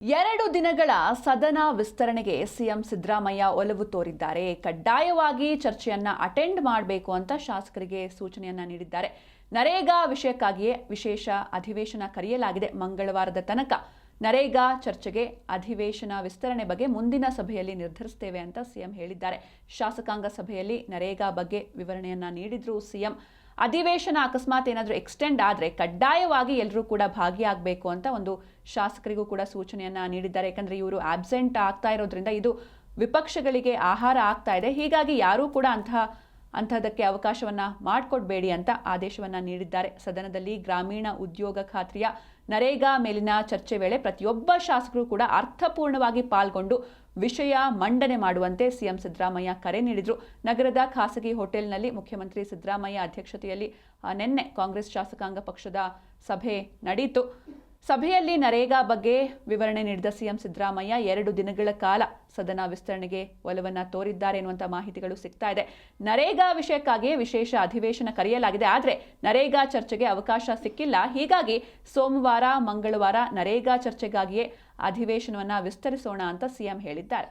2 ದಿನಗಳ ಸದನ ವಿಸ್ತರಣೆಗೆ ಸಿಎಂ ಸಿದ್ದರಾಮಯ್ಯ ಒಲವು ತೋರಿದ್ದಾರೆ. ಕಡ್ಡಾಯವಾಗಿ ಚರ್ಚೆಯನ್ನ ಅಟೆಂಡ್ ಮಾಡಬೇಕು ಅಂತ ಶಾಸಕರಿಗೆ ಸೂಚನೆಯನ್ನ ನೀಡಿದ್ದಾರೆ. ನರೇಗಾ ವಿಷಯಕ್ಕಾಗಿಯೇ ವಿಶೇಷ ಅಧಿವೇಶನ ಕರೆಯಲಾಗಿದೆ. ಮಂಗಳವಾರದ ತನಕ ನರೇಗಾ ಚರ್ಚೆಗೆ ಅಧಿವೇಶನ ವಿಸ್ತರಣೆ ಬಗ್ಗೆ ಮುಂದಿನ ಸಭೆಯಲ್ಲಿ ನಿರ್ಧರಿಸುತ್ತೇವೆ ಅಂತ ಸಿಎಂ ಹೇಳಿದ್ದಾರೆ. ಶಾಸಕಾಂಗ ಸಭೆಯಲ್ಲಿ ನರೇಗಾ ಬಗ್ಗೆ ವಿವರಣೆಯನ್ನ ನೀಡಿದ್ರು ಸಿಎಂ. ಅಧಿವೇಶನ ಅಕಸ್ಮಾತ್ ಏನಾದರೂ ಎಕ್ಸ್ಟೆಂಡ್ ಆದರೆ ಕಡ್ಡಾಯವಾಗಿ ಎಲ್ಲರೂ ಕೂಡ ಭಾಗಿಯಾಗಬೇಕು ಅಂತ ಒಂದು ಶಾಸಕರಿಗೂ ಕೂಡ ಸೂಚನೆಯನ್ನ ನೀಡಿದ್ದಾರೆ. ಯಾಕಂದ್ರೆ ಇವರು ಆಬ್ಸೆಂಟ್ ಆಗ್ತಾ ಇರೋದ್ರಿಂದ ಇದು ವಿಪಕ್ಷಗಳಿಗೆ ಆಹಾರ ಆಗ್ತಾ ಇದೆ. ಹೀಗಾಗಿ ಯಾರೂ ಕೂಡ ಅಂಥದಕ್ಕೆ ಅವಕಾಶವನ್ನ ಮಾಡಿಕೊಡ್ಬೇಡಿ ಅಂತ ಆದೇಶವನ್ನ ನೀಡಿದ್ದಾರೆ. ಸದನದಲ್ಲಿ ಗ್ರಾಮೀಣ ಉದ್ಯೋಗ ಖಾತ್ರಿಯ ನರೇಗಾ ಮೇಲಿನ ಚರ್ಚೆ ವೇಳೆ ಪ್ರತಿಯೊಬ್ಬ ಶಾಸಕರು ಕೂಡ ಅರ್ಥಪೂರ್ಣವಾಗಿ ಪಾಲ್ಗೊಂಡು ವಿಷಯ ಮಂಡನೆ ಮಾಡುವಂತೆ ಸಿಎಂ ಸಿದ್ದರಾಮಯ್ಯ ಕರೆ ನೀಡಿದರು. ನಗರದ ಖಾಸಗಿ ಹೋಟೆಲ್ನಲ್ಲಿ ಮುಖ್ಯಮಂತ್ರಿ ಸಿದ್ದರಾಮಯ್ಯ ಅಧ್ಯಕ್ಷತೆಯಲ್ಲಿ ನಿನ್ನೆ ಕಾಂಗ್ರೆಸ್ ಶಾಸಕಾಂಗ ಪಕ್ಷದ ಸಭೆ ನಡೆಯಿತು. ಸಭೆಯಲ್ಲಿ ನರೇಗಾ ಬಗ್ಗೆ ವಿವರಣೆ ನೀಡಿದ ಸಿಎಂ ಸಿದ್ದರಾಮಯ್ಯ 2 ದಿನಗಳ ಕಾಲ ಸದನ ವಿಸ್ತರಣೆಗೆ ಒಲವನ್ನ ತೋರಿದ್ದಾರೆ ಎನ್ನುವಂಥ ಮಾಹಿತಿಗಳು ಸಿಗ್ತಾ ಇದೆ. ನರೇಗಾ ವಿಷಯಕ್ಕಾಗಿಯೇ ವಿಶೇಷ ಅಧಿವೇಶನ ಕರೆಯಲಾಗಿದೆ. ಆದರೆ ನರೇಗಾ ಚರ್ಚೆಗೆ ಅವಕಾಶ ಸಿಕ್ಕಿಲ್ಲ. ಹೀಗಾಗಿ ಸೋಮವಾರ ಮಂಗಳವಾರ ನರೇಗಾ ಚರ್ಚೆಗಾಗಿಯೇ ಅಧಿವೇಶನವನ್ನ ವಿಸ್ತರಿಸೋಣ ಅಂತ ಸಿಎಂ ಹೇಳಿದ್ದಾರೆ.